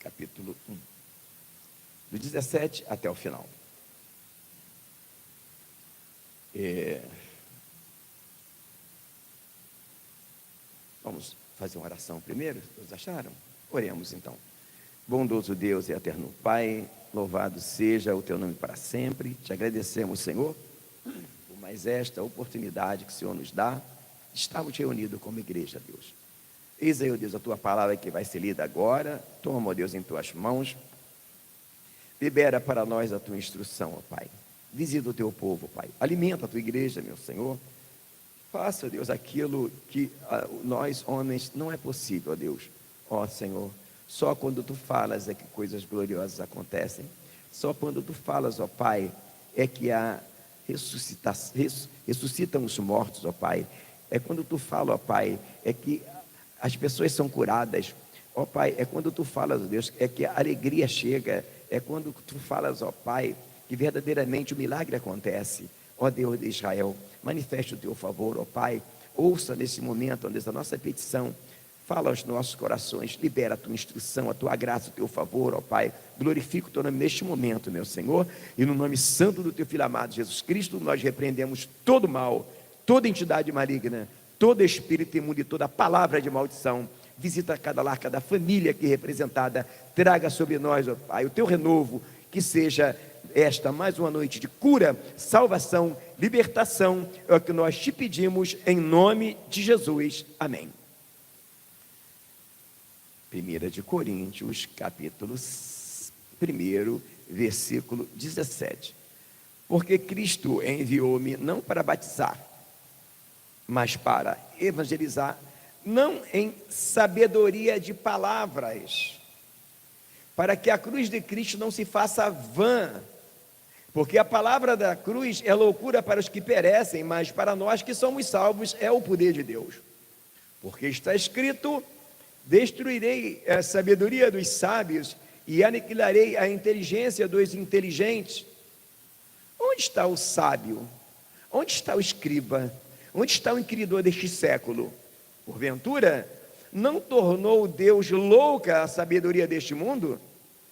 capítulo 1, do 17 até o final. Vamos fazer uma oração primeiro, todos acharam? Oremos então. Bondoso Deus e eterno Pai, louvado seja o Teu nome para sempre. Te agradecemos, Senhor, por mais esta oportunidade que o Senhor nos dá. Estamos reunidos como igreja, Deus. Eis aí, ó Deus, a Tua palavra que vai ser lida agora. Toma, ó Deus, em Tuas mãos. Libera para nós a Tua instrução, ó Pai. Visita o Teu povo, Pai. Alimenta a Tua igreja, meu Senhor. Faça, ó Deus, aquilo que nós, homens, não é possível, ó Deus. Ó Senhor, só quando Tu falas é que coisas gloriosas acontecem. Só quando Tu falas, ó Pai, é que ressuscitam os mortos, ó Pai. É quando Tu fala, ó Pai, é que as pessoas são curadas. Ó Pai, é quando Tu falas, ó Deus, é que a alegria chega. É quando Tu falas, ó Pai, que verdadeiramente o milagre acontece. Ó Deus de Israel, manifeste o Teu favor, ó Pai. Ouça nesse momento, ó Deus, a nossa petição. Fala aos nossos corações, libera a Tua instrução, a Tua graça, o Teu favor, ó Pai. Glorifica o Teu nome neste momento, meu Senhor. E no nome santo do Teu Filho amado, Jesus Cristo, nós repreendemos todo mal, toda entidade maligna, todo espírito imundo e toda palavra de maldição. Visita cada lar, cada família aqui representada. Traga sobre nós, ó Pai, o Teu renovo. Que seja esta mais uma noite de cura, salvação, libertação. É o que nós te pedimos em nome de Jesus. Amém. 1 de Coríntios, capítulo 1, versículo 17. Porque Cristo enviou-me não para batizar, mas para evangelizar, não em sabedoria de palavras, para que a cruz de Cristo não se faça vã, porque a palavra da cruz é loucura para os que perecem, mas para nós que somos salvos é o poder de Deus. Porque está escrito: destruirei a sabedoria dos sábios e aniquilarei a inteligência dos inteligentes. Onde está o sábio? Onde está o escriba? Onde está o inquiridor deste século? Porventura, não tornou Deus louca a sabedoria deste mundo?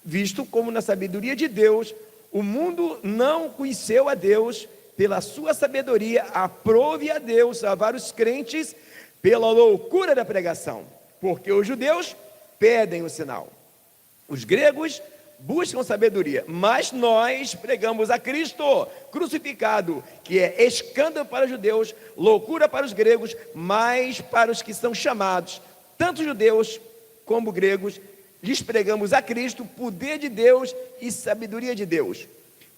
Visto como na sabedoria de Deus, o mundo não conheceu a Deus, pela sua sabedoria, aprove a Deus salvar os crentes pela loucura da pregação. Porque os judeus pedem o sinal, os gregos buscam sabedoria, mas nós pregamos a Cristo crucificado, que é escândalo para os judeus, loucura para os gregos, mas para os que são chamados, tanto judeus como gregos, lhes pregamos a Cristo, poder de Deus e sabedoria de Deus.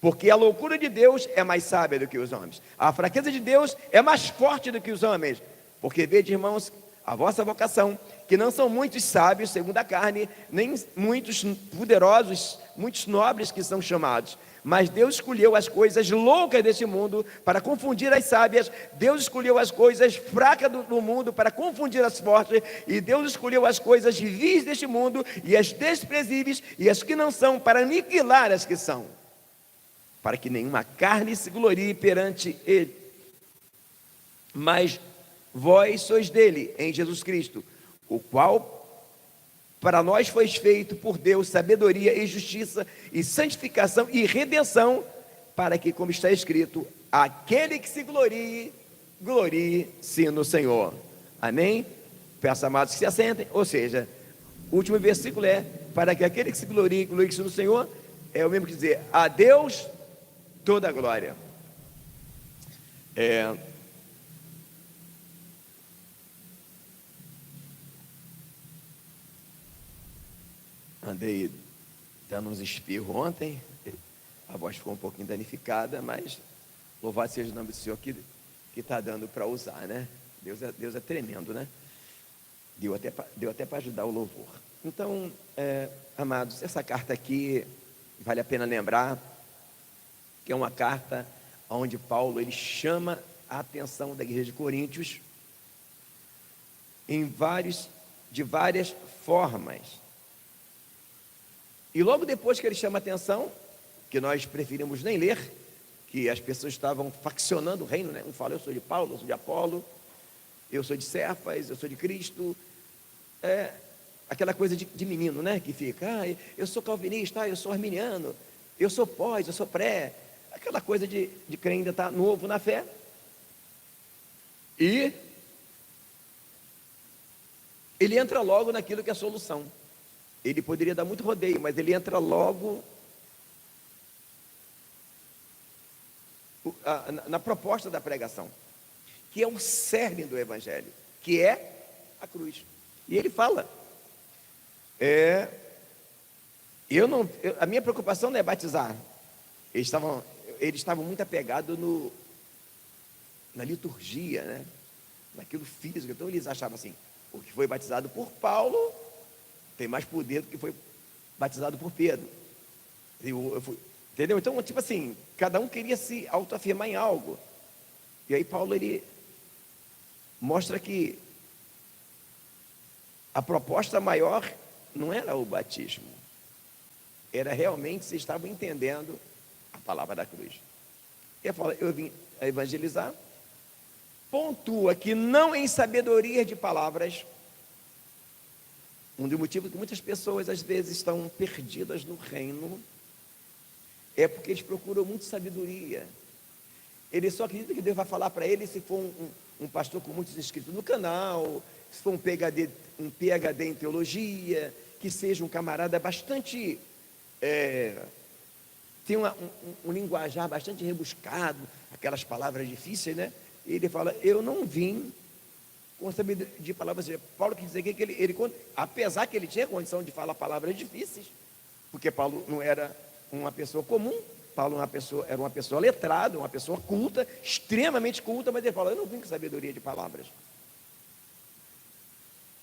Porque a loucura de Deus é mais sábia do que os homens, a fraqueza de Deus é mais forte do que os homens. Porque vede, irmãos, a vossa vocação, que não são muitos sábios segundo a carne, nem muitos poderosos, muitos nobres que são chamados, mas Deus escolheu as coisas loucas deste mundo para confundir as sábias. Deus escolheu as coisas fracas do mundo para confundir as fortes, e Deus escolheu as coisas vis deste mundo e as desprezíveis e as que não são, para aniquilar as que são, para que nenhuma carne se glorie perante Ele. Mas vós sois dele, em Jesus Cristo, o qual para nós foi feito por Deus sabedoria e justiça e santificação e redenção, para que, como está escrito, aquele que se glorie, glorie-se no Senhor. Amém? Peço, amados, que se assentem. Ou seja, o último versículo é: para que aquele que se glorie, glorie-se no Senhor. É o mesmo que dizer: a Deus toda a glória. Andei dando uns espirros ontem, a voz ficou um pouquinho danificada, mas louvado seja o nome do Senhor que está dando para usar, né? Deus é tremendo, né? Deu até para ajudar o louvor. Então, amados, essa carta aqui, vale a pena lembrar que é uma carta onde Paulo ele chama a atenção da igreja de Coríntios de várias formas. E logo depois que ele chama a atenção, que nós preferimos nem ler, que as pessoas estavam faccionando o reino, né? Um fala: eu sou de Paulo, eu sou de Apolo, eu sou de Cefas, eu sou de Cristo. aquela coisa de menino, né? Que fica, eu sou calvinista, eu sou arminiano, eu sou pós, eu sou pré. Aquela coisa de quem ainda está novo na fé. E ele entra logo naquilo que é a solução. Ele poderia dar muito rodeio, mas ele entra logo na proposta da pregação, que é o cerne do Evangelho, que é a cruz. E ele fala, a minha preocupação não é batizar. Eles estavam muito apegados na liturgia, né? Naquilo físico. Então eles achavam assim, o que foi batizado por Paulo tem mais poder do que foi batizado por Pedro. Entendeu? Então, tipo assim, cada um queria se autoafirmar em algo. E aí Paulo, ele mostra que a proposta maior não era o batismo, era realmente se estavam entendendo a palavra da cruz. Ele fala, eu vim a evangelizar, pontua que não em sabedoria de palavras. Um dos motivos que muitas pessoas às vezes estão perdidas no reino é porque eles procuram muito sabedoria. Eles só acreditam que Deus vai falar para eles se for um pastor com muitos inscritos no canal, se for um PhD em teologia, que seja um camarada bastante, tem um linguajar bastante rebuscado, aquelas palavras difíceis, né? E ele fala, eu não vim com sabedoria de palavras. Paulo quer dizer que ele, apesar que ele tinha condição de falar palavras difíceis, porque Paulo não era uma pessoa comum, Paulo era uma pessoa letrada, uma pessoa culta, extremamente culta, mas ele fala, eu não vim com sabedoria de palavras,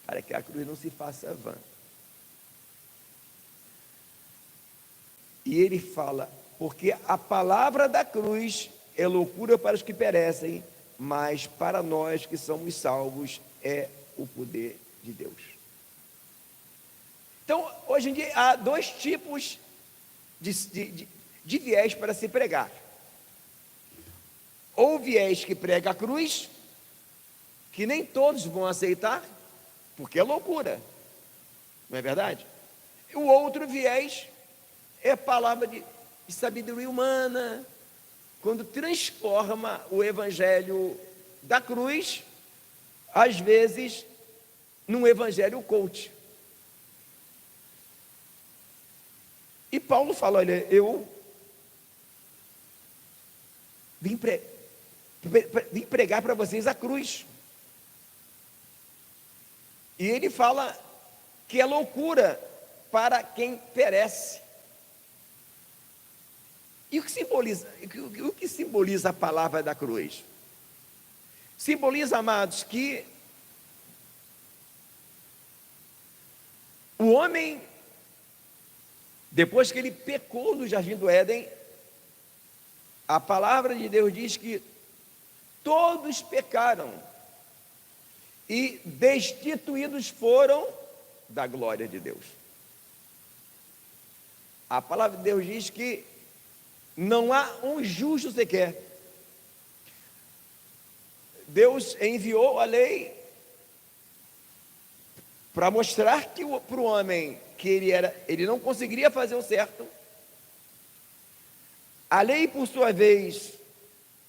para que a cruz não se faça vã. E ele fala, porque a palavra da cruz é loucura para os que perecem, mas para nós que somos salvos é o poder de Deus. Então, hoje em dia, há dois tipos de viés para se pregar. Ou viés que prega a cruz, que nem todos vão aceitar, porque é loucura, não é verdade? E o outro viés é palavra de sabedoria humana, quando transforma o evangelho da cruz, às vezes, num evangelho coach. E Paulo fala, olha, eu vim pregar para vocês a cruz. E ele fala que é loucura para quem perece. E o que simboliza a palavra da cruz? Simboliza, amados, que o homem, depois que ele pecou no jardim do Éden, a palavra de Deus diz que todos pecaram e destituídos foram da glória de Deus. A palavra de Deus diz que não há um justo sequer. Deus enviou a lei para mostrar que para o homem que ele não conseguiria fazer o certo. A lei, por sua vez,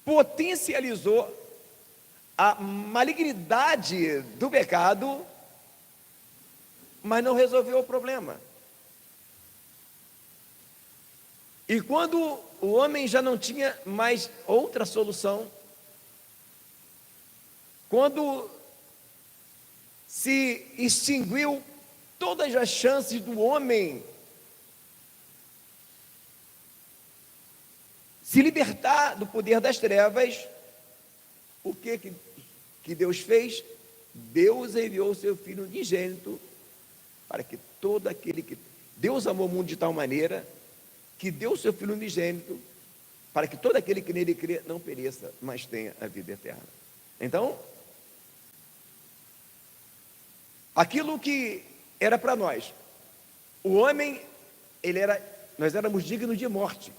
potencializou a malignidade do pecado, mas não resolveu o problema. E quando o homem já não tinha mais outra solução, quando se extinguiu todas as chances do homem se libertar do poder das trevas, o que Deus fez? Deus enviou o seu Filho unigênito para que todo aquele que... Deus amou o mundo de tal maneira que deu o seu Filho unigênito para que todo aquele que nele crê não pereça, mas tenha a vida eterna. Então, aquilo que era para nós, o homem, nós éramos dignos de morte.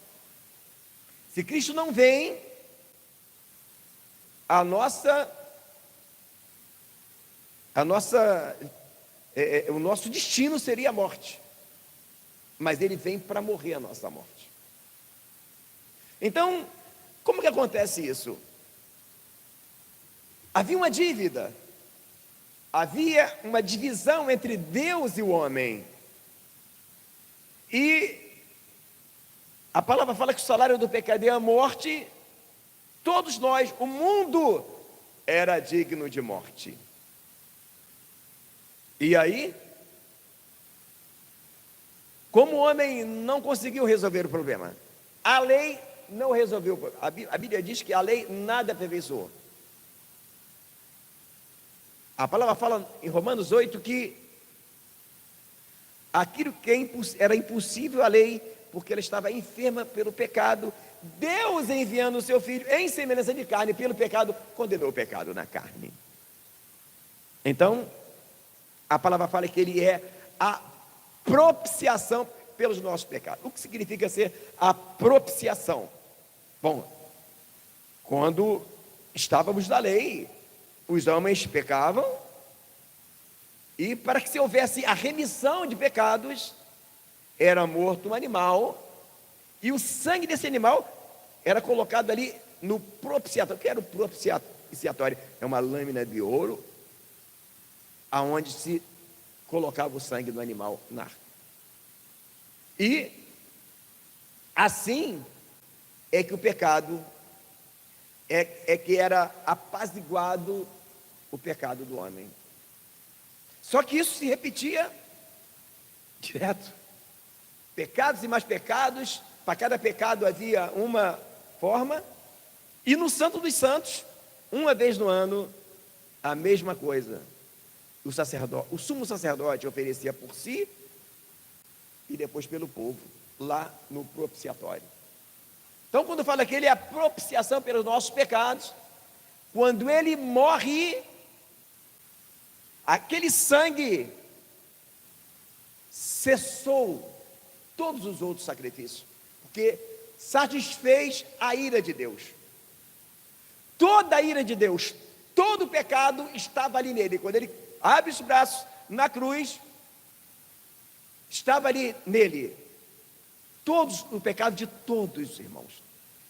Se Cristo não vem, o nosso destino seria a morte, mas ele vem para morrer a nossa morte. Então, como que acontece isso? Havia uma dívida, havia uma divisão entre Deus e o homem, e a palavra fala que o salário do pecado é a morte. Todos nós, o mundo era digno de morte. E aí, como o homem não conseguiu resolver o problema, a lei não resolveu. A Bíblia diz que a lei nada aperfeiçoou. A palavra fala em Romanos 8 que aquilo que era impossível à lei, porque ela estava enferma pelo pecado, Deus, enviando o seu Filho em semelhança de carne pelo pecado, condenou o pecado na carne. Então, a palavra fala que ele é a propiciação pelos nossos pecados. O que significa ser a propiciação? Bom, quando estávamos na lei, os homens pecavam, e para que se houvesse a remissão de pecados, era morto um animal, e o sangue desse animal era colocado ali no propiciatório. O que era o propiciatório? É uma lâmina de ouro, aonde se colocava o sangue do animal na arca. E assim é que o pecado, é que era apaziguado o pecado do homem. Só que isso se repetia direto. Pecados e mais pecados, para cada pecado havia uma forma, e no Santo dos Santos, uma vez no ano, a mesma coisa. O sumo sacerdote oferecia por si e depois pelo povo, lá no propiciatório. Então, quando fala que ele é a propiciação pelos nossos pecados, quando ele morre, aquele sangue cessou todos os outros sacrifícios, porque satisfez a ira de Deus. Toda a ira de Deus, todo o pecado estava ali nele. Quando ele abre os braços na cruz, estava ali nele. Todos, o pecado de todos os irmãos.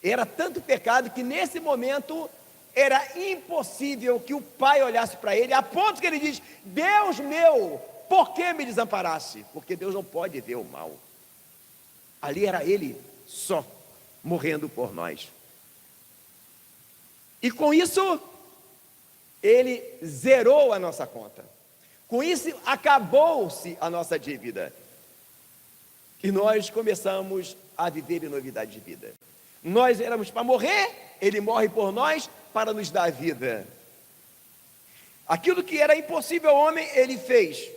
Era tanto pecado que nesse momento era impossível que o pai olhasse para ele, a ponto que ele diz: Deus meu, por que me desamparaste? Porque Deus não pode ver o mal. Ali era ele só, morrendo por nós. E com isso, ele zerou a nossa conta. Com isso, acabou-se a nossa dívida. E nós começamos a viver em novidade de vida. Nós éramos para morrer, ele morre por nós para nos dar vida. Aquilo que era impossível ao homem, ele fez.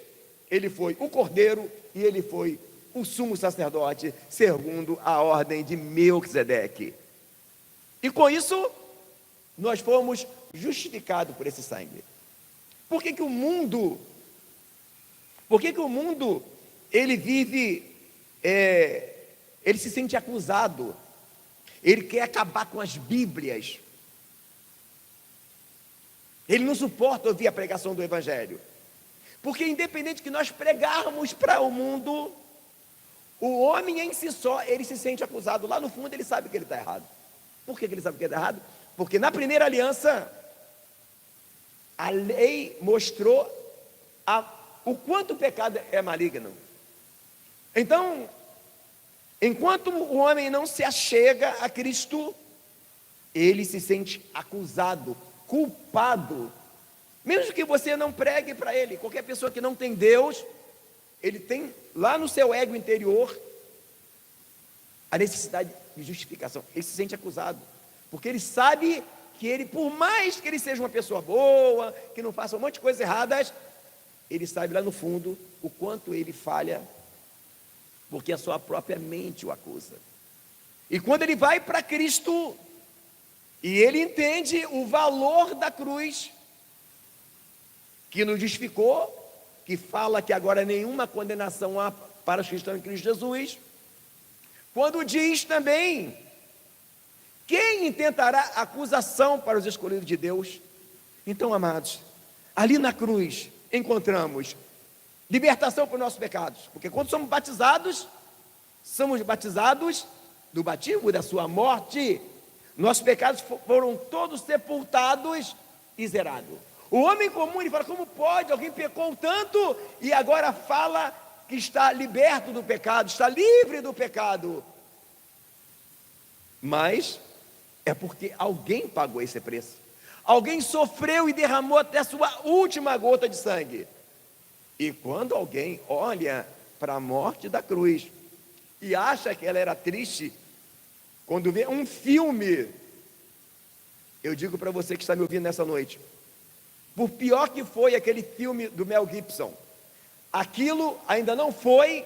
Ele foi o cordeiro e ele foi o sumo sacerdote, segundo a ordem de Melquisedeque. E com isso, nós fomos justificados por esse sangue. Por que o mundo, ele vive, ele se sente acusado, ele quer acabar com as Bíblias, ele não suporta ouvir a pregação do Evangelho, porque independente que nós pregarmos para o mundo, o homem em si só, ele se sente acusado, lá no fundo ele sabe que ele está errado. Por que ele sabe que ele está errado? Porque na primeira aliança, a lei mostrou o quanto o pecado é maligno. Então, enquanto o homem não se achega a Cristo, ele se sente acusado, culpado. Mesmo que você não pregue para ele, qualquer pessoa que não tem Deus, ele tem lá no seu ego interior a necessidade de justificação. Ele se sente acusado, porque ele sabe que ele, por mais que ele seja uma pessoa boa, que não faça um monte de coisas erradas, ele sabe lá no fundo o quanto ele falha, porque a sua própria mente o acusa. E quando ele vai para Cristo, e ele entende o valor da cruz, que nos justificou, que fala que agora nenhuma condenação há para os cristãos em Cristo Jesus, quando diz também: quem intentará acusação para os escolhidos de Deus? Então, amados, ali na cruz encontramos libertação para os nossos pecados, porque quando somos batizados do batismo da sua morte. Nossos pecados foram todos sepultados e zerados. O homem comum, ele fala, como pode? Alguém pecou tanto e agora fala que está liberto do pecado, está livre do pecado. Mas é porque alguém pagou esse preço. Alguém sofreu e derramou até a sua última gota de sangue. E quando alguém olha para a morte da cruz e acha que ela era triste, quando vê um filme, eu digo para você que está me ouvindo nessa noite, por pior que foi aquele filme do Mel Gibson, aquilo ainda não foi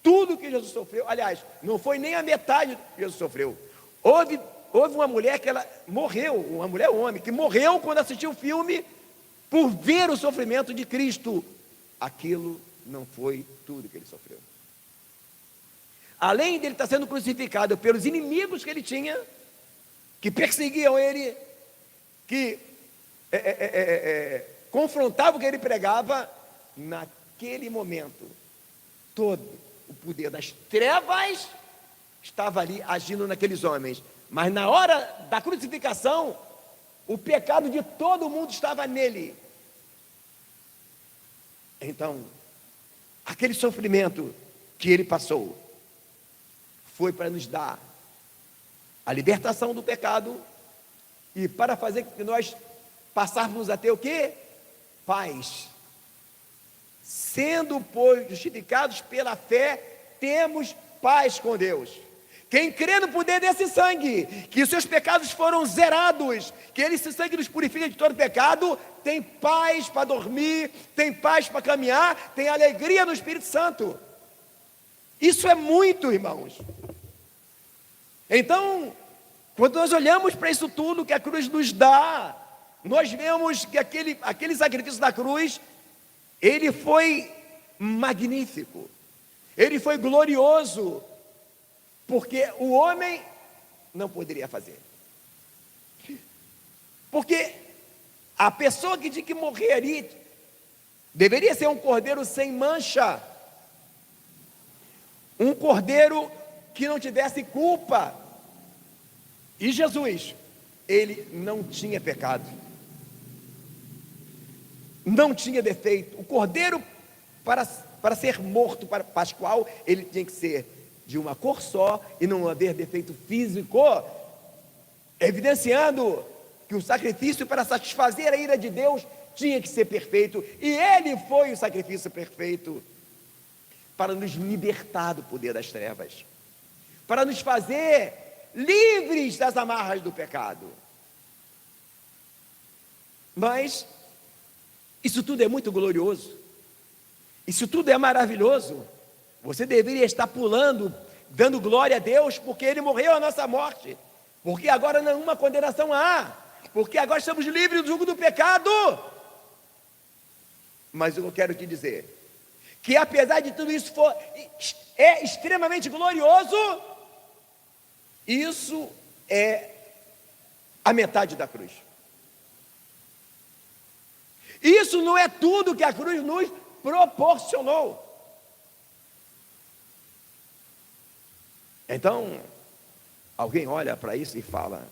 tudo que Jesus sofreu. Aliás, não foi nem a metade do que Jesus sofreu. Houve uma mulher que ela morreu, uma mulher homem, que morreu quando assistiu o filme por ver o sofrimento de Cristo. Aquilo não foi tudo que ele sofreu. Além dele estar sendo crucificado pelos inimigos que ele tinha, que perseguiam ele, que confrontavam o que ele pregava, naquele momento, todo o poder das trevas estava ali agindo naqueles homens. Mas na hora da crucificação, o pecado de todo mundo estava nele. Então, aquele sofrimento que ele passou foi para nos dar a libertação do pecado e para fazer com que nós passássemos a ter o quê? Paz. Sendo, pois, justificados pela fé, temos paz com Deus. Quem crê no poder desse sangue, que os seus pecados foram zerados, que esse sangue nos purifica de todo pecado, tem paz para dormir, tem paz para caminhar, tem alegria no Espírito Santo. Isso é muito, irmãos. Então, quando nós olhamos para isso tudo que a cruz nos dá, nós vemos que aquele sacrifício da cruz, ele foi magnífico, ele foi glorioso, porque o homem não poderia fazer. Porque a pessoa que tinha que morrer ali deveria ser um cordeiro sem mancha, um cordeiro que não tivesse culpa. E Jesus, ele não tinha pecado, não tinha defeito. O cordeiro, para ser morto para Pascual, ele tinha que ser de uma cor só e não haver defeito físico, evidenciando que o sacrifício para satisfazer a ira de Deus tinha que ser perfeito, e ele foi o sacrifício perfeito para nos libertar do poder das trevas, para nos fazer livres das amarras do pecado. Mas isso tudo é muito glorioso, isso tudo é maravilhoso. Você deveria estar pulando, dando glória a Deus, porque ele morreu a nossa morte, porque agora nenhuma condenação há, porque agora estamos livres do jugo do pecado. Mas eu quero te dizer que apesar de tudo isso é extremamente glorioso, isso é a metade da cruz. Isso não é tudo que a cruz nos proporcionou. Então, alguém olha para isso e fala: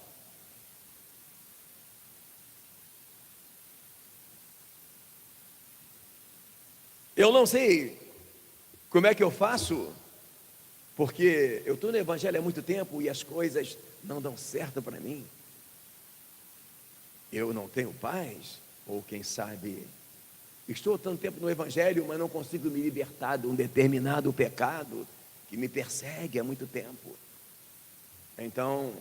eu não sei como é que eu faço, porque eu estou no Evangelho há muito tempo e as coisas não dão certo para mim. Eu não tenho paz, ou quem sabe, estou há tanto tempo no Evangelho, mas não consigo me libertar de um determinado pecado que me persegue há muito tempo. Então,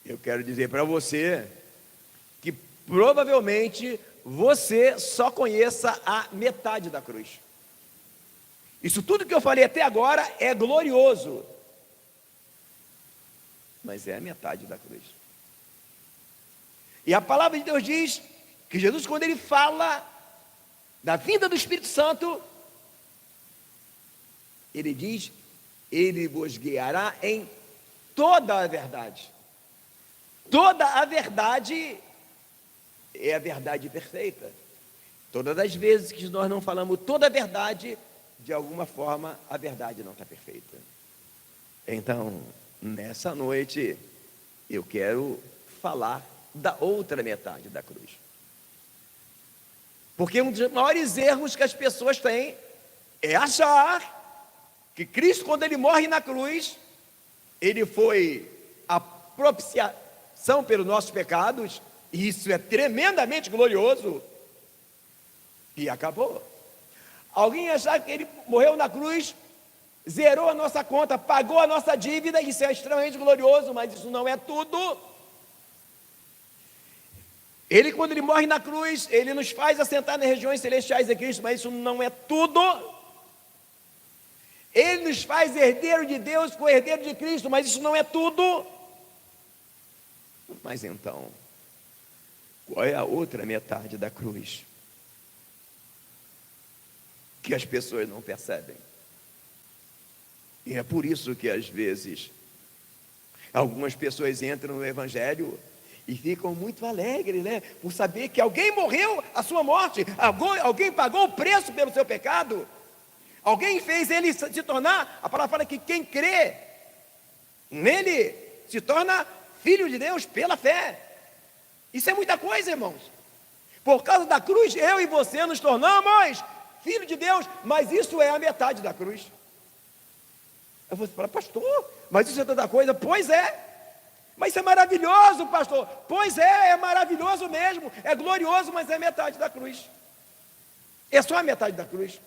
eu quero dizer para você que provavelmente você só conheça a metade da cruz. Isso tudo que eu falei até agora é glorioso, mas é a metade da cruz. E a palavra de Deus diz que Jesus, quando ele fala da vinda do Espírito Santo, ele diz: ele vos guiará em toda a verdade. Toda a verdade é a verdade perfeita. Todas as vezes que nós não falamos toda a verdade, de alguma forma a verdade não está perfeita. Então, nessa noite, eu quero falar da outra metade da cruz. Porque um dos maiores erros que as pessoas têm é achar que Cristo, quando ele morre na cruz, ele foi a propiciação pelos nossos pecados, e isso é tremendamente glorioso, e acabou. Alguém achar que ele morreu na cruz, zerou a nossa conta, pagou a nossa dívida, isso é extremamente glorioso, mas isso não é tudo. Ele, quando ele morre na cruz, ele nos faz assentar nas regiões celestiais de Cristo, mas isso não é tudo. Ele nos faz herdeiro de Deus, co-herdeiro de Cristo, mas isso não é tudo. Mas então, qual é a outra metade da cruz que as pessoas não percebem? E é por isso que às vezes algumas pessoas entram no Evangelho e ficam muito alegres, né? Por saber que alguém morreu a sua morte, alguém pagou o preço pelo seu pecado, alguém fez ele se tornar, a palavra fala que quem crê nele se torna filho de Deus pela fé. Isso é muita coisa, irmãos. Por causa da cruz, eu e você nos tornamos filho de Deus, mas isso é a metade da cruz. Eu vou falar, pastor, mas isso é tanta coisa? Pois é. Mas isso é maravilhoso, pastor. Pois é maravilhoso mesmo. É glorioso, mas é metade da cruz. É só a metade da cruz.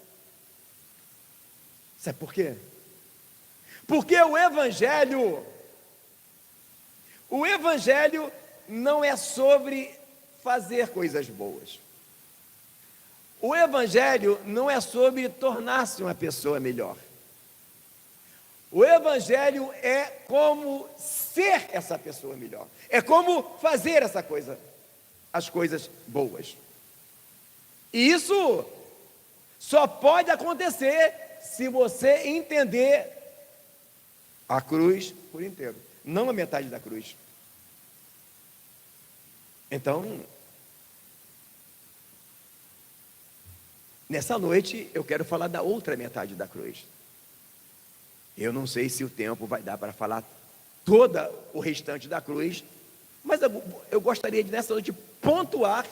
Sabe por quê? Porque o Evangelho não é sobre fazer coisas boas. O Evangelho não é sobre tornar-se uma pessoa melhor. O Evangelho é como ser essa pessoa melhor. É como fazer as coisas boas. E isso só pode acontecer se você entender a cruz por inteiro, não a metade da cruz. Então, nessa noite eu quero falar da outra metade da cruz. Eu não sei se o tempo vai dar para falar toda o restante da cruz, mas eu gostaria de nessa noite pontuar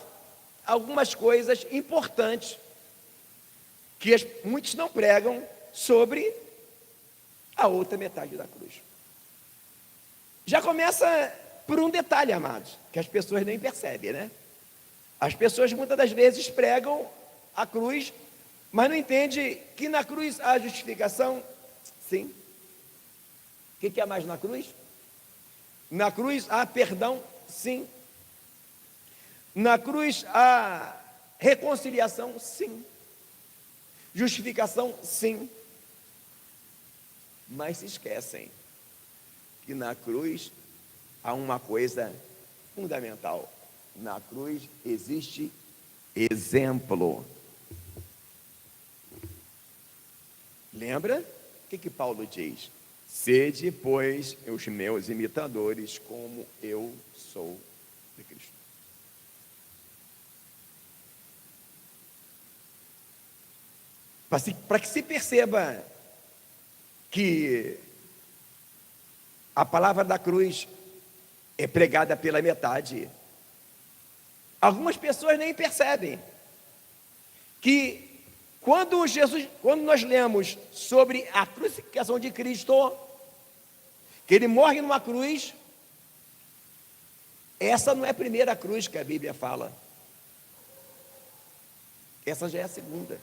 algumas coisas importantes que muitos não pregam sobre a outra metade da cruz. Já começa por um detalhe, amados, que as pessoas nem percebem, né? As pessoas muitas das vezes pregam a cruz, mas não entendem que na cruz há justificação. Sim. O que há mais na cruz? Na cruz há perdão, sim. Na cruz há reconciliação, sim. Justificação, sim. Mas se esquecem que na cruz há uma coisa fundamental. Na cruz existe exemplo. Lembra? O que Paulo diz? Sede, pois, os meus imitadores, como eu sou de Cristo. Para que se perceba que a palavra da cruz é pregada pela metade, algumas pessoas nem percebem que quando nós lemos sobre a crucificação de Cristo, que ele morre numa cruz, essa não é a primeira cruz que a Bíblia fala, essa já é a segunda.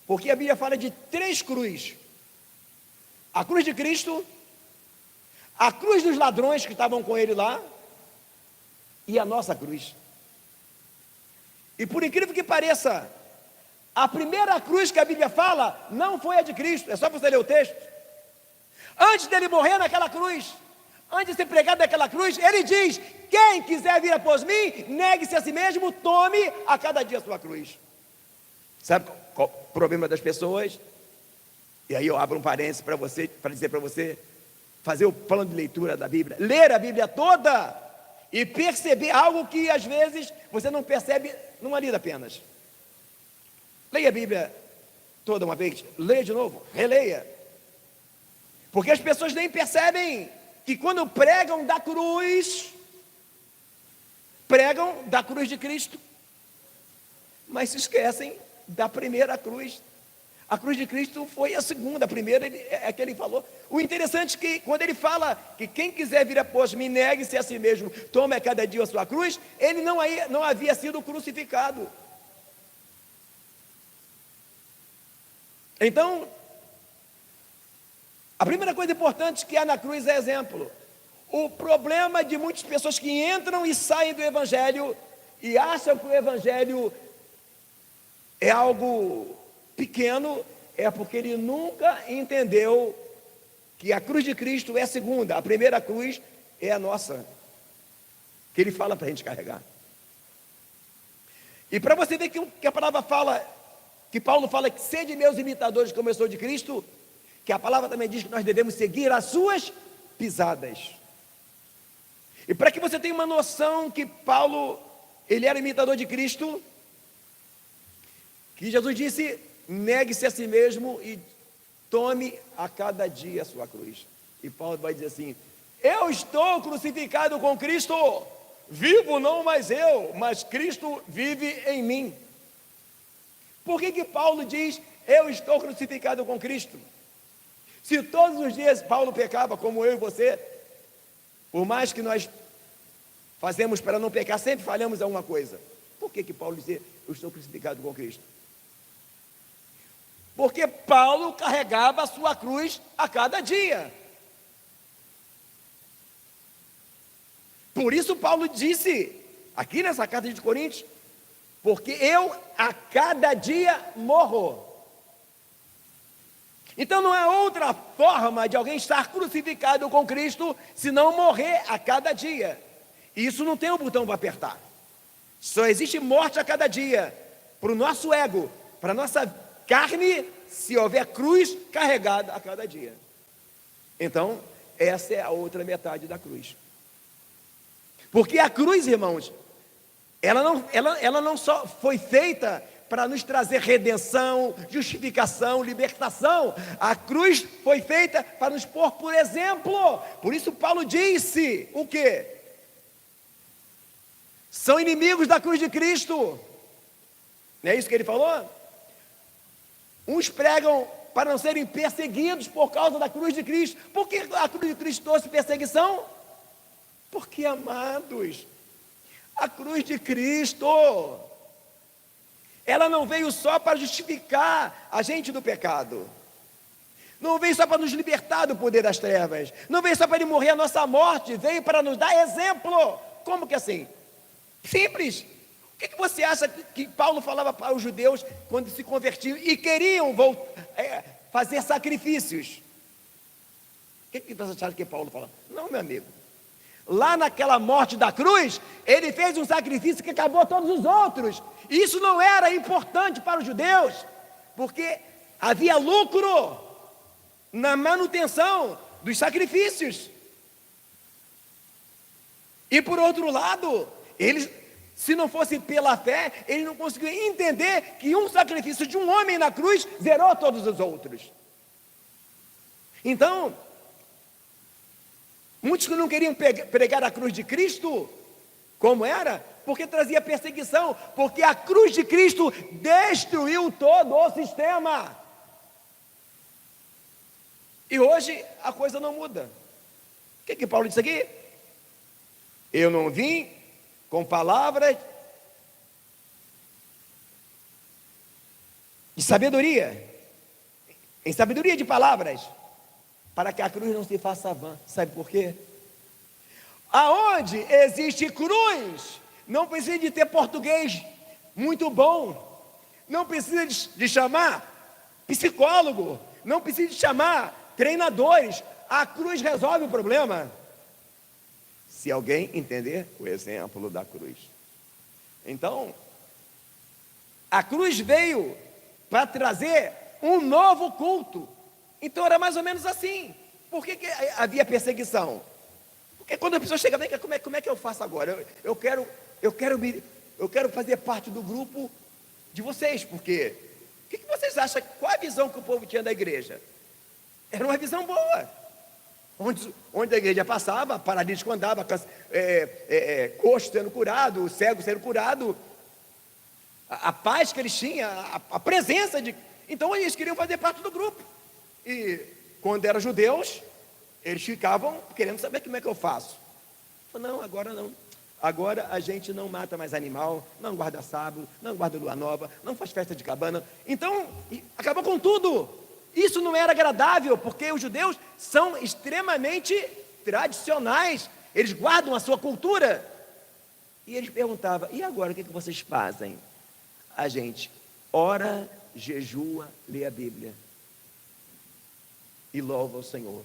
Porque a Bíblia fala de 3 cruzes: a cruz de Cristo, a cruz dos ladrões que estavam com ele lá, e a nossa cruz. E por incrível que pareça, a primeira cruz que a Bíblia fala não foi a de Cristo. É só você ler o texto. Antes dele morrer naquela cruz, antes de ser pregado naquela cruz, ele diz: quem quiser vir após mim, negue-se a si mesmo, tome a cada dia a sua cruz. Sabe qual o problema das pessoas? E aí eu abro um parênteses para você, para dizer para você, fazer o plano de leitura da Bíblia, ler a Bíblia toda e perceber algo que às vezes você não percebe numa lida apenas. Leia a Bíblia toda uma vez, leia de novo, releia. Porque as pessoas nem percebem que quando pregam da cruz de Cristo, mas se esquecem da primeira cruz. A cruz de Cristo foi a segunda, a primeira é que ele falou. O interessante é que quando ele fala que quem quiser vir após mim, negue-se a si mesmo, tome a cada dia a sua cruz, ele não havia sido crucificado. Então, a primeira coisa importante que há na cruz é exemplo. O problema de muitas pessoas que entram e saem do Evangelho e acham que o Evangelho é algo pequeno, é porque ele nunca entendeu que a cruz de Cristo é a segunda, a primeira cruz é a nossa, que ele fala para a gente carregar. E para você ver que a palavra fala, que Paulo fala que sede meus imitadores como eu sou de Cristo, que a palavra também diz que nós devemos seguir as suas pisadas. E para que você tenha uma noção que Paulo, ele era imitador de Cristo, que Jesus disse, negue-se a si mesmo e tome a cada dia a sua cruz. E Paulo vai dizer assim, eu estou crucificado com Cristo, vivo não mais eu, mas Cristo vive em mim. Por que Paulo diz, eu estou crucificado com Cristo? Se todos os dias Paulo pecava como eu e você, por mais que nós fazemos para não pecar, sempre falhamos em alguma coisa. Por que Paulo dizia, eu estou crucificado com Cristo? Porque Paulo carregava a sua cruz a cada dia. Por isso Paulo disse, aqui nessa carta de Coríntios, porque eu a cada dia morro. Então não há outra forma de alguém estar crucificado com Cristo, senão morrer a cada dia. E isso não tem um botão para apertar. Só existe morte a cada dia, para o nosso ego, para a nossa carne, se houver cruz carregada a cada dia. Então, essa é a outra metade da cruz. Porque a cruz, irmãos, ela não só foi feita para nos trazer redenção, justificação, libertação. A cruz foi feita para nos pôr por exemplo. Por isso Paulo disse, o quê? São inimigos da cruz de Cristo. Não é isso que ele falou? Uns pregam para não serem perseguidos por causa da cruz de Cristo. Por que a cruz de Cristo trouxe perseguição? Porque, amados, a cruz de Cristo, ela não veio só para justificar a gente do pecado. Não veio só para nos libertar do poder das trevas. Não veio só para ele morrer a nossa morte. Veio para nos dar exemplo. Como que assim? Simples. O que você acha que Paulo falava para os judeus quando se convertiam e queriam fazer sacrifícios? O que você acha que Paulo fala? Não, meu amigo. Lá naquela morte da cruz, ele fez um sacrifício que acabou todos os outros. Isso não era importante para os judeus, porque havia lucro na manutenção dos sacrifícios. E por outro lado, eles, se não fosse pela fé, eles não conseguiam entender que um sacrifício de um homem na cruz zerou todos os outros. Então, muitos que não queriam pregar a cruz de Cristo, como era? Porque trazia perseguição, porque a cruz de Cristo destruiu todo o sistema. E hoje a coisa não muda. O que Paulo disse aqui? Eu não vim com palavras de sabedoria, em sabedoria de palavras, para que a cruz não se faça vã. Sabe por quê? Aonde existe cruz, não precisa de ter português muito bom, não precisa de chamar psicólogo, não precisa de chamar treinadores. A cruz resolve o problema, se alguém entender o exemplo da cruz. Então, a cruz veio para trazer um novo culto. Então era mais ou menos assim. Por que havia perseguição? Porque quando a pessoa chega, vem cá, como é que eu faço agora? Eu quero fazer parte do grupo de vocês, porque o que vocês acham? Qual a visão que o povo tinha da igreja? Era uma visão boa. Onde a igreja passava, paralítico andava, coxo sendo curado, cego sendo curado, a paz que eles tinham, a presença de... Então eles queriam fazer parte do grupo. E quando eram judeus, eles ficavam querendo saber como é que eu faço. Não, agora não. Agora a gente não mata mais animal, não guarda sábado, não guarda lua nova, não faz festa de cabana. Então, acabou com tudo. Isso não era agradável, porque os judeus são extremamente tradicionais. Eles guardam a sua cultura. E eles perguntavam, e agora o que vocês fazem? A gente ora, jejua, lê a Bíblia e louva o Senhor.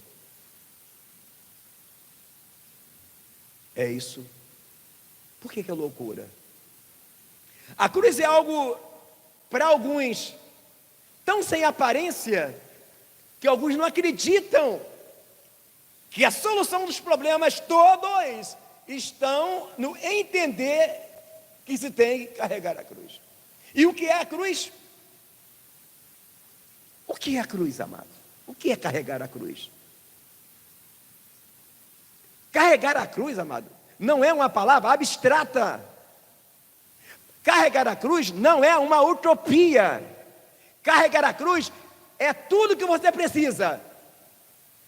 É isso. Por que é loucura? A cruz é algo, para alguns, tão sem aparência, que alguns não acreditam que a solução dos problemas todos estão no entender que se tem que carregar a cruz. E o que é a cruz? O que é a cruz, amado? O que é carregar a cruz? Carregar a cruz, amado, não é uma palavra abstrata. Carregar a cruz não é uma utopia. Carregar a cruz é tudo que você precisa.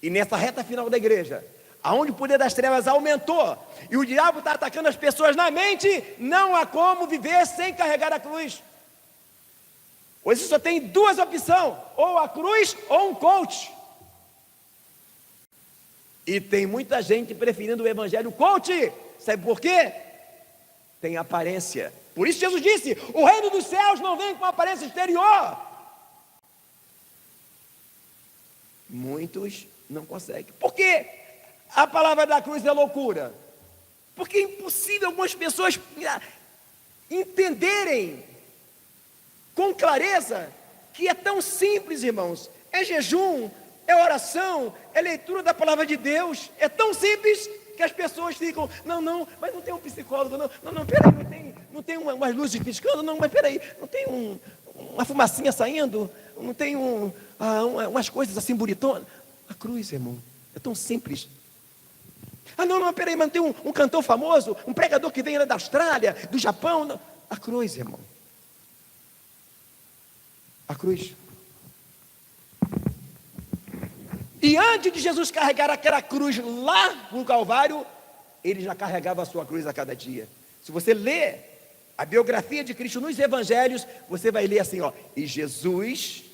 E nessa reta final da igreja, aonde o poder das trevas aumentou e o diabo está atacando as pessoas na mente, não há como viver sem carregar a cruz. Hoje só tem duas opções, ou a cruz ou um coach. E tem muita gente preferindo o evangelho coach. Sabe por quê? Tem aparência. Por isso Jesus disse, o reino dos céus não vem com aparência exterior. Muitos não conseguem. Por que a palavra da cruz é loucura? Porque é impossível algumas pessoas entenderem com clareza que é tão simples, irmãos. É jejum, é oração, é leitura da palavra de Deus. É tão simples que as pessoas ficam, não, mas não tem um psicólogo, não, peraí, não tem umas luzes piscando, não, mas peraí, não tem uma fumacinha saindo, não tem umas coisas assim bonitonas. A cruz, irmão, é tão simples. Não, peraí, mas não tem um cantor famoso, um pregador que vem lá da Austrália, do Japão. Não. A cruz, irmão. A cruz. E antes de Jesus carregar aquela cruz lá no Calvário, ele já carregava a sua cruz a cada dia. Se você lê a biografia de Cristo nos evangelhos, você vai ler assim, e Jesus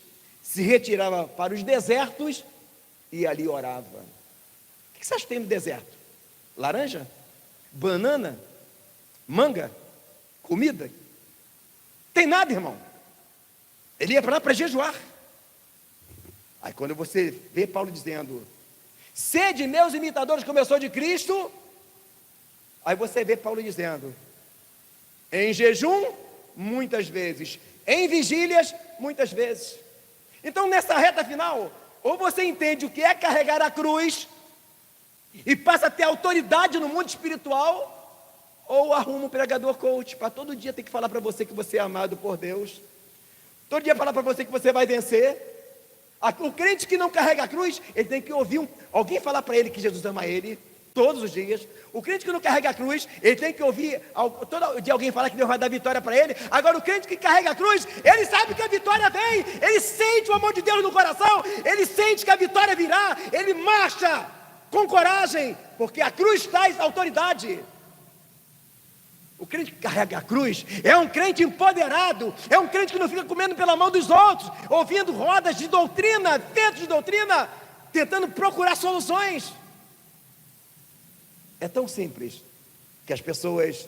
se retirava para os desertos e ali orava. O que você acha que tem no deserto? Laranja? Banana? Manga? Comida? Tem nada, irmão. Ele ia para lá para jejuar. Aí quando você vê Paulo dizendo, sede meus imitadores como eu sou de Cristo, aí você vê Paulo dizendo, em jejum, muitas vezes, em vigílias, muitas vezes. Então nessa reta final, ou você entende o que é carregar a cruz, e passa a ter autoridade no mundo espiritual, ou arruma um pregador coach, para todo dia ter que falar para você que você é amado por Deus, todo dia falar para você que você vai vencer. O crente que não carrega a cruz, ele tem que ouvir alguém falar para ele que Jesus ama ele, todos os dias. O crente que não carrega a cruz, ele tem que ouvir todo dia alguém falar que Deus vai dar vitória para ele. Agora o crente que carrega a cruz, ele sabe que a vitória vem, ele sente o amor de Deus no coração, ele sente que a vitória virá, ele marcha com coragem, porque a cruz traz autoridade. O crente que carrega a cruz é um crente empoderado, é um crente que não fica comendo pela mão dos outros, ouvindo rodas de doutrina, ventos de doutrina, tentando procurar soluções. É tão simples que as pessoas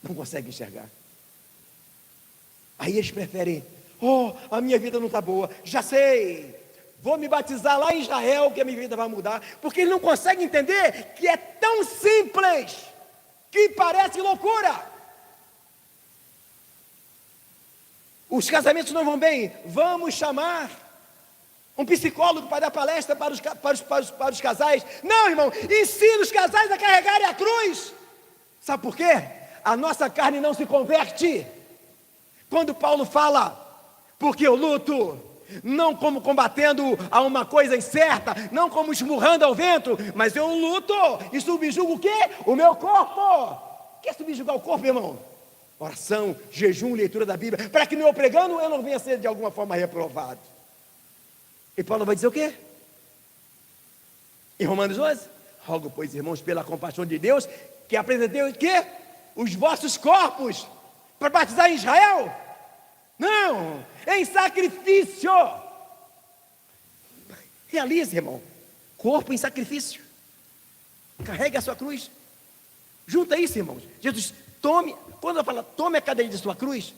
não conseguem enxergar. Aí eles preferem, a minha vida não está boa, já sei, vou me batizar lá em Israel que a minha vida vai mudar, porque eles não conseguem entender que é tão simples, que parece loucura. Os casamentos não vão bem, vamos chamar um psicólogo para dar palestra para os casais. Não, irmão, ensina os casais a carregarem a cruz. Sabe por quê? A nossa carne não se converte. Quando Paulo fala, porque eu luto, não como combatendo a uma coisa incerta, não como esmurrando ao vento, mas eu luto e subjugo o quê? O meu corpo. Quer subjugar o corpo, irmão? Oração, jejum, leitura da Bíblia, para que no eu pregando eu não venha ser de alguma forma reprovado. E Paulo vai dizer o quê? Em Romanos 11, rogo, pois, irmãos, pela compaixão de Deus, que apresentei o quê? Os vossos corpos para batizar em Israel? Não, em sacrifício. Realize, irmão, corpo em sacrifício. Carregue a sua cruz. Junta isso, irmãos. Jesus, quando eu falo, tome a cadeira de sua cruz.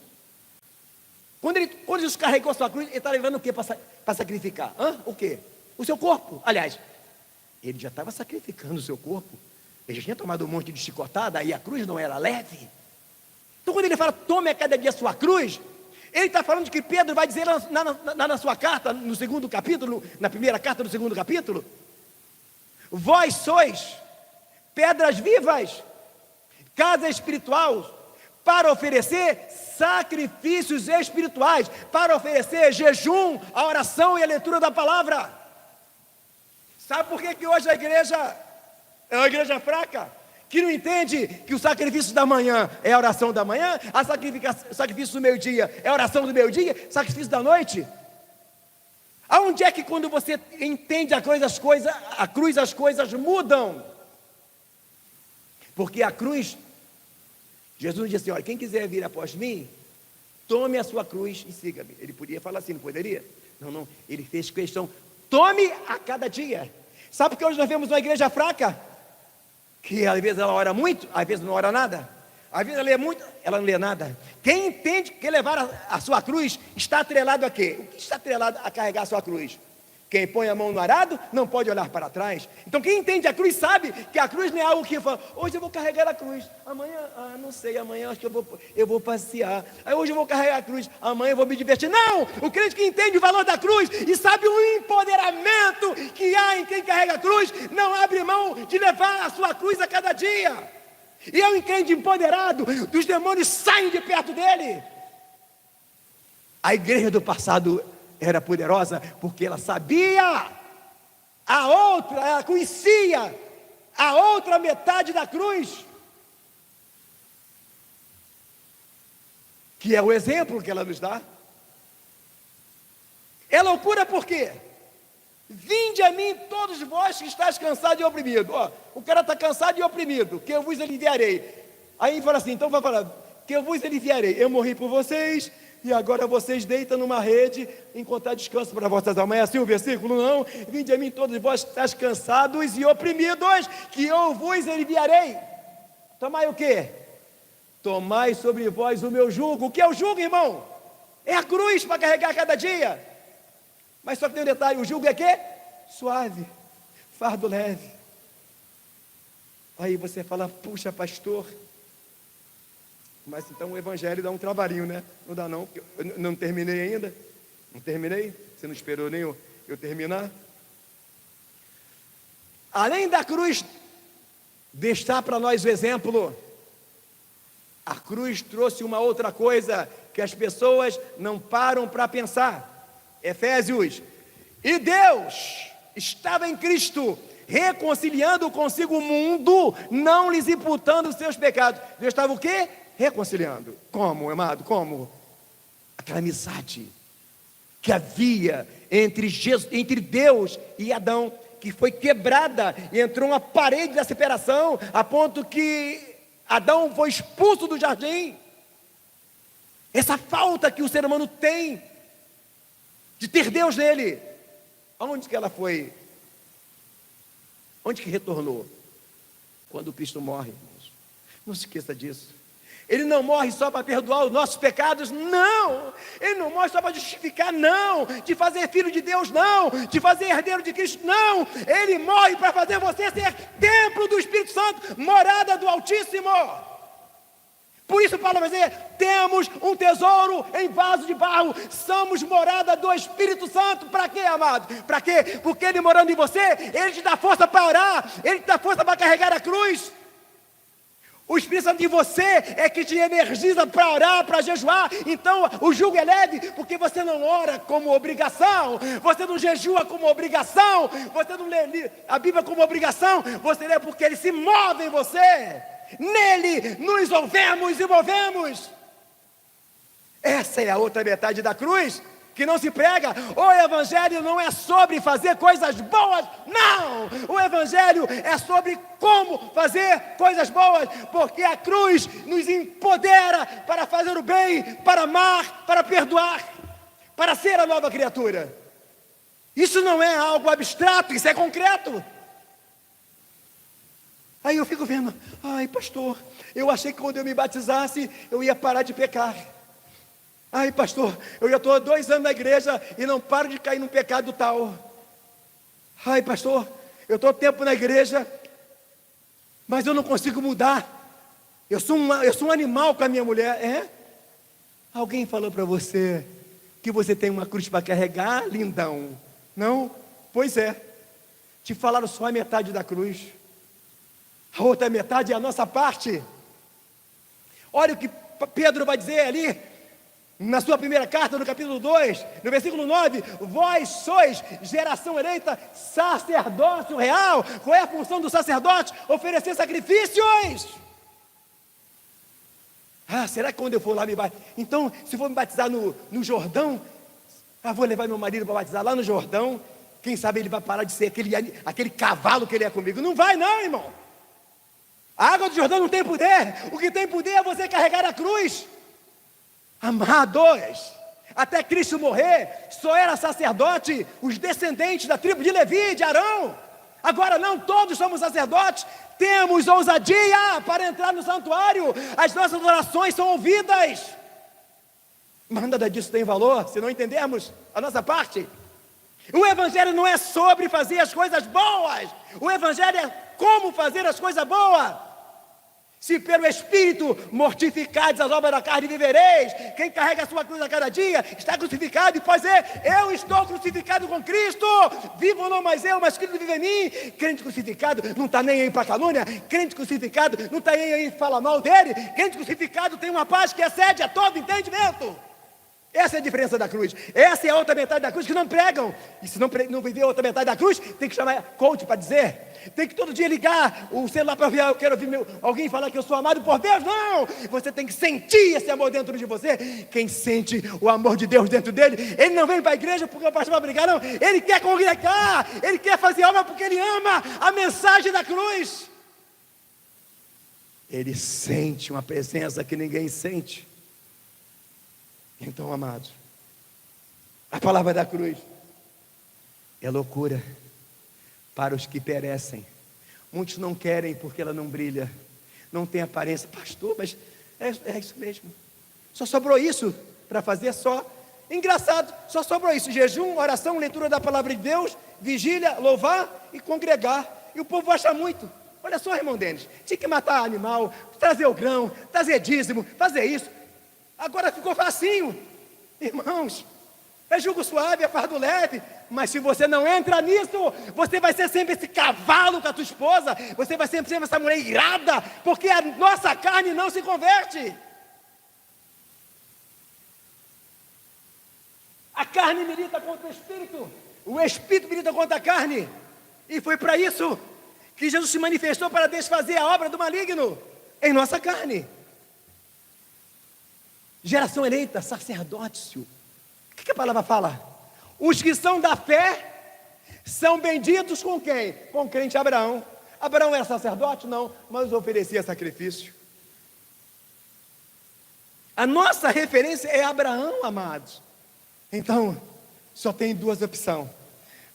Quando Jesus carregou a sua cruz, ele está levando o que para sacrificar? O quê? O seu corpo. Aliás, ele já estava sacrificando o seu corpo. Ele já tinha tomado um monte de chicotada, aí a cruz não era leve. Então quando ele fala, tome a cadeira de sua cruz, ele está falando de que Pedro vai dizer na sua carta, no segundo capítulo, na primeira carta do segundo capítulo, vós sois pedras vivas, casa espiritual, para oferecer sacrifícios espirituais, para oferecer jejum, a oração e a leitura da palavra. Sabe por que hoje a igreja é uma igreja fraca? Que não entende que o sacrifício da manhã é a oração da manhã, o sacrifício do meio-dia é a oração do meio-dia, sacrifício da noite. Aonde é que quando você entende a cruz as coisas mudam? Porque a cruz, Jesus disse assim, olha, quem quiser vir após mim, tome a sua cruz e siga-me. Ele podia falar assim, não poderia? Não, ele fez questão, tome a cada dia. Sabe que hoje nós vemos uma igreja fraca? Que às vezes ela ora muito, às vezes não ora nada. Às vezes ela lê muito, ela não lê nada. Quem entende que levar a sua cruz está atrelado a quê? O que está atrelado a carregar a sua cruz? Quem põe a mão no arado não pode olhar para trás. Então quem entende a cruz sabe que a cruz não é algo que fala, hoje eu vou carregar a cruz, amanhã, não sei, amanhã acho que eu vou passear, aí hoje eu vou carregar a cruz, amanhã eu vou me divertir. Não! O crente que entende o valor da cruz e sabe o empoderamento que há em quem carrega a cruz, não abre mão de levar a sua cruz a cada dia. E é um crente empoderado, os demônios saem de perto dele. A igreja do passado era poderosa porque ela sabia ela conhecia a outra metade da cruz, que é o exemplo que ela nos dá. É loucura por quê? Vinde a mim todos vós que estáis cansados e oprimidos. O cara está cansado e oprimido, que eu vos aliviarei. Aí fala assim, então vai falar, que eu vos aliviarei. Eu morri por vocês, e agora vocês deitam numa rede, encontrar descanso para vossas almas. É assim o versículo? Não. Vinde a mim todos vós que estáis cansados e oprimidos, que eu vos aliviarei. Tomai o quê? Tomai sobre vós o meu jugo. O que é o jugo, irmão? É a cruz para carregar cada dia. Mas só que tem um detalhe, o jugo é quê? Suave, fardo leve. Aí você fala, puxa pastor, mas então o evangelho dá um trabalhinho, né? Não dá não, eu não terminei ainda. Não terminei? Você não esperou nem eu terminar? Além da cruz deixar para nós o exemplo, a cruz trouxe uma outra coisa que as pessoas não param para pensar. Efésios, e Deus estava em Cristo, reconciliando consigo o mundo, não lhes imputando os seus pecados. Deus estava o quê? Reconciliando. Como, amado? Como? Aquela amizade que havia entre Deus e Adão, que foi quebrada e entrou uma parede da separação, a ponto que Adão foi expulso do jardim. Essa falta que o ser humano tem de ter Deus nele, aonde que ela foi? Onde que retornou? Quando Cristo morre, irmãos. Não se esqueça disso. Ele não morre só para perdoar os nossos pecados, não. Ele não morre só para justificar, não. De fazer filho de Deus, não. De fazer herdeiro de Cristo, não. Ele morre para fazer você ser templo do Espírito Santo, morada do Altíssimo. Por isso Paulo vai dizer, temos um tesouro em vaso de barro, somos morada do Espírito Santo. Para quê, amado? Para quê? Porque ele morando em você, ele te dá força para orar, ele te dá força para carregar a cruz. O Espírito Santo em você é que te energiza para orar, para jejuar. Então o jugo é leve, porque você não ora como obrigação, você não jejua como obrigação, você não lê a Bíblia como obrigação, você lê porque ele se move em você. Nele nos ouvemos e movemos. Essa é a outra metade da cruz, que não se prega. O Evangelho não é sobre fazer coisas boas, não! O Evangelho é sobre como fazer coisas boas, porque a cruz nos empodera para fazer o bem, para amar, para perdoar, para ser a nova criatura. Isso não é algo abstrato, isso é concreto. Aí eu fico vendo, ai pastor, eu achei que quando eu me batizasse, eu ia parar de pecar. Ai pastor, eu já estou há 2 anos na igreja e não paro de cair num pecado tal. Ai pastor, eu estou tempo na igreja, mas eu não consigo mudar. Eu sou um animal com a minha mulher. É? Alguém falou para você que você tem uma cruz para carregar, lindão? Não? Pois é. Te falaram só a metade da cruz. A outra metade é a nossa parte. Olha o que Pedro vai dizer ali, na sua primeira carta, no capítulo 2, no versículo 9: vós sois geração eleita, sacerdócio real. Qual é a função do sacerdote? Oferecer sacrifícios. Ah, será que quando eu for lá me batizar? Então, se for me batizar no Jordão, vou levar meu marido para batizar lá no Jordão, quem sabe ele vai parar de ser aquele cavalo que ele é comigo. Não vai não, irmão. A água do Jordão não tem poder. O que tem poder é você carregar a cruz. Amados, até Cristo morrer, só era sacerdote os descendentes da tribo de Levi, de Arão. Agora não todos somos sacerdotes, temos ousadia para entrar no santuário, as nossas orações são ouvidas. Mas nada disso tem valor se não entendermos a nossa parte. O Evangelho não é sobre fazer as coisas boas, o Evangelho é como fazer as coisas boas. Se pelo Espírito mortificados as obras da carne vivereis, quem carrega a sua cruz a cada dia está crucificado, e pode dizer, eu estou crucificado com Cristo, vivo não mais eu, mas Cristo vive em mim. Crente crucificado não está nem aí para calúnia, crente crucificado não está nem aí para falar mal dele, crente crucificado tem uma paz que excede a todo entendimento. Essa é a diferença da cruz. Essa é a outra metade da cruz que não pregam. E se não viver a outra metade da cruz, tem que chamar coach para dizer. Tem que todo dia ligar o celular para ouvir, eu quero ouvir alguém falar que eu sou amado por Deus. Não! Você tem que sentir esse amor dentro de você. Quem sente o amor de Deus dentro dele, ele não vem para a igreja porque o pastor vai brigar, não. Ele quer congregar, ele quer fazer obra porque ele ama a mensagem da cruz. Ele sente uma presença que ninguém sente. Então, amados, a palavra da cruz é loucura para os que perecem. Muitos não querem porque ela não brilha, não tem aparência. Pastor, mas é isso mesmo. Só sobrou isso para fazer só. Engraçado, só sobrou isso: jejum, oração, leitura da palavra de Deus, vigília, louvar e congregar. E o povo acha muito. Olha só, irmão Denis, tinha que matar animal, trazer o grão, trazer dízimo, fazer isso. Agora ficou facinho. Irmãos, é jugo suave, é fardo leve. Mas se você não entra nisso, você vai ser sempre esse cavalo com a tua esposa. Você vai sempre ser essa mulher irada, porque a nossa carne não se converte. A carne milita contra o Espírito milita contra a carne. E foi para isso que Jesus se manifestou, para desfazer a obra do maligno em nossa carne. Geração eleita, sacerdócio. O que a palavra fala? Os que são da fé são benditos com quem? Com o crente Abraão. Abraão era sacerdote? Não, mas oferecia sacrifício. A nossa referência é Abraão, amados. Então, só tem 2 opções.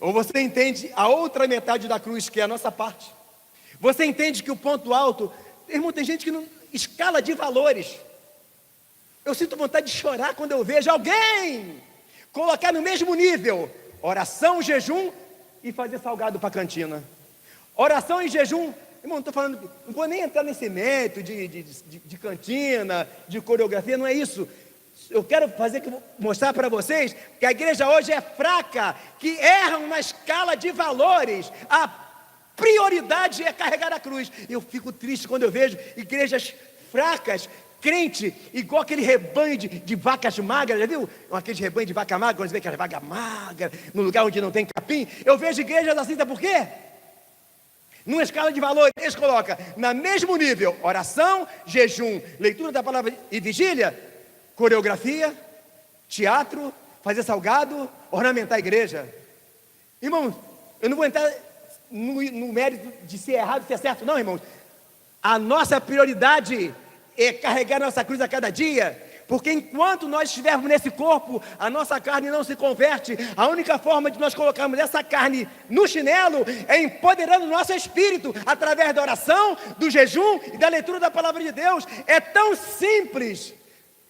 Ou você entende a outra metade da cruz, que é a nossa parte. Você entende que o ponto alto, irmão, tem gente que não escala de valores. Eu sinto vontade de chorar quando eu vejo alguém colocar no mesmo nível oração, jejum e fazer salgado para a cantina. Oração e jejum, Irmão, não estou falando, não vou nem entrar nesse mérito de cantina, de coreografia, não é isso. Eu quero mostrar para vocês que a igreja hoje é fraca, que erram na escala de valores. A prioridade é carregar a cruz. Eu fico triste quando eu vejo igrejas fracas, crente, igual aquele rebanho de vacas magras, já viu? Aquele rebanho de vaca magra, quando você vê aquela vaca magra, no lugar onde não tem capim. Eu vejo igrejas assim, sabe por quê? Numa escala de valores, eles colocam no mesmo nível, oração, jejum, leitura da palavra e vigília, coreografia, teatro, fazer salgado, ornamentar a igreja. Irmãos, eu não vou entrar no mérito de ser errado ou ser certo, não, irmãos. A nossa prioridade é carregar nossa cruz a cada dia, porque enquanto nós estivermos nesse corpo, a nossa carne não se converte. A única forma de nós colocarmos essa carne no chinelo é empoderando o nosso espírito, através da oração, do jejum e da leitura da palavra de Deus. É tão simples,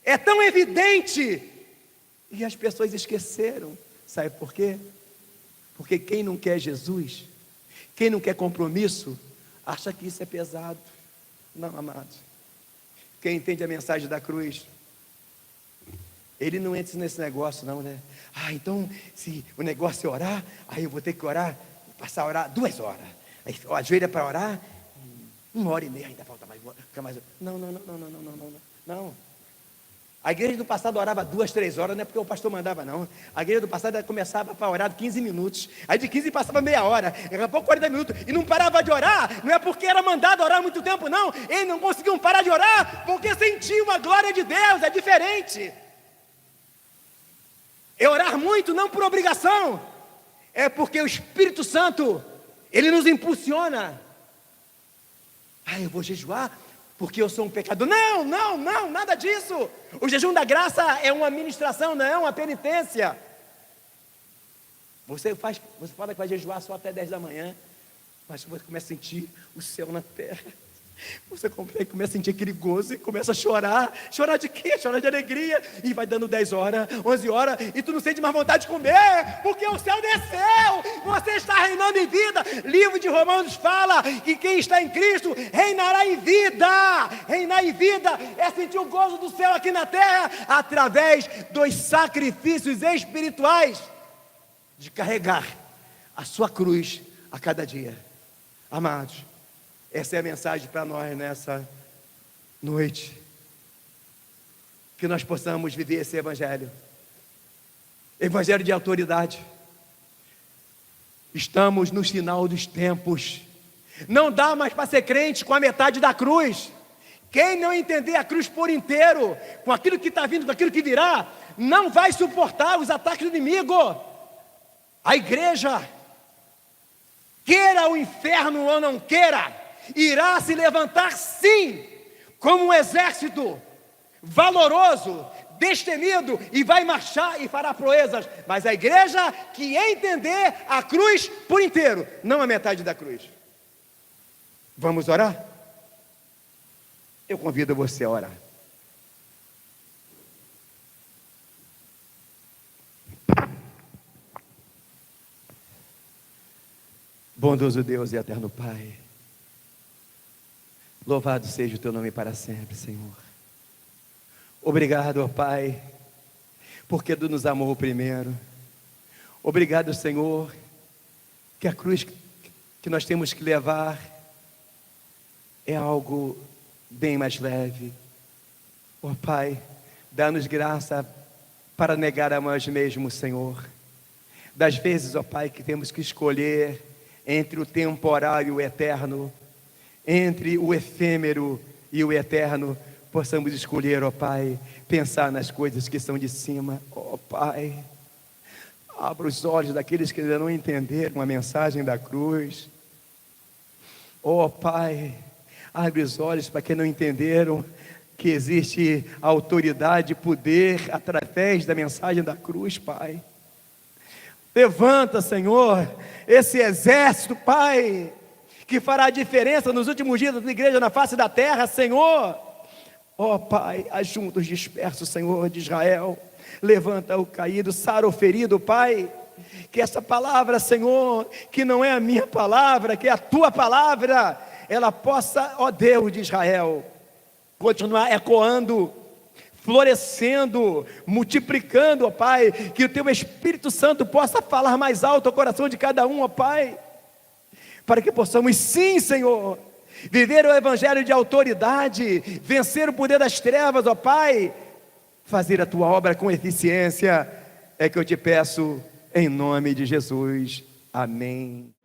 é tão evidente, e as pessoas esqueceram. Sabe por quê? Porque quem não quer Jesus, quem não quer compromisso, acha que isso é pesado. Não, amados, quem entende a mensagem da cruz, ele não entra nesse negócio não, né? Então, se o negócio é orar, aí eu vou ter que orar, passar a orar 2 horas. Aí ajoelha para orar, 1h30, ainda falta mais. Não. A igreja do passado orava 2, 3 horas, não é porque o pastor mandava não. A igreja do passado começava para orar 15 minutos, aí de 15 passava meia hora, daqui a pouco 40 minutos, e não parava de orar. Não é porque era mandado orar muito tempo não, eles não conseguiam parar de orar, porque sentiam a glória de Deus. É diferente. É orar muito, não por obrigação, é porque o Espírito Santo, ele nos impulsiona. Eu vou jejuar porque eu sou um pecador. Não, nada disso. O jejum da graça é uma ministração, não é uma penitência. Você fala que vai jejuar só até 10 da manhã, mas você começa a sentir o céu na terra. Você começa a sentir aquele gozo e começa a chorar. Chorar de quê? Chorar de alegria. E vai dando 10 horas, 11 horas, e tu não sente mais vontade de comer, porque o céu desceu. Você está reinando em vida. Livro de Romanos fala que quem está em Cristo reinará em vida. Reinar em vida é sentir o gozo do céu aqui na terra, através dos sacrifícios espirituais, de carregar a sua cruz a cada dia. Amados, essa é a mensagem para nós nessa noite. Que nós possamos viver esse evangelho. Evangelho de autoridade. Estamos no final dos tempos. Não dá mais para ser crente com a metade da cruz. Quem não entender a cruz por inteiro, com aquilo que está vindo, com aquilo que virá, não vai suportar os ataques do inimigo. A igreja, queira o inferno ou não queira, irá se levantar sim, como um exército valoroso, destemido, e vai marchar e fará proezas. Mas a igreja que entender a cruz por inteiro, não a metade da cruz. Vamos orar? Eu convido você a orar. Bondoso Deus e eterno Pai, louvado seja o teu nome para sempre, Senhor. Obrigado, ó Pai, porque tu nos amou primeiro. Obrigado, Senhor, que a cruz que nós temos que levar é algo bem mais leve. Ó Pai, dá-nos graça para negar a nós mesmos, Senhor. Das vezes, ó Pai, que temos que escolher entre o temporal e o eterno, entre o efêmero e o eterno, possamos escolher, ó Pai, pensar nas coisas que são de cima. Ó Pai, abra os olhos daqueles que ainda não entenderam a mensagem da cruz. Ó Pai, abre os olhos para quem não entenderam que existe autoridade e poder através da mensagem da cruz, Pai. Levanta, Senhor, esse exército, Pai, que fará a diferença nos últimos dias da igreja na face da terra, Senhor. Ó Pai, ajunta os dispersos, Senhor, de Israel. Levanta o caído, sara o ferido, Pai. Que essa palavra, Senhor, que não é a minha palavra, que é a tua palavra, ela possa, ó Deus de Israel, continuar ecoando, florescendo, multiplicando, ó Pai, que o Teu Espírito Santo possa falar mais alto ao coração de cada um, ó Pai, para que possamos sim, Senhor, viver o Evangelho de autoridade, vencer o poder das trevas, ó Pai, fazer a Tua obra com eficiência, é que eu te peço, em nome de Jesus, amém.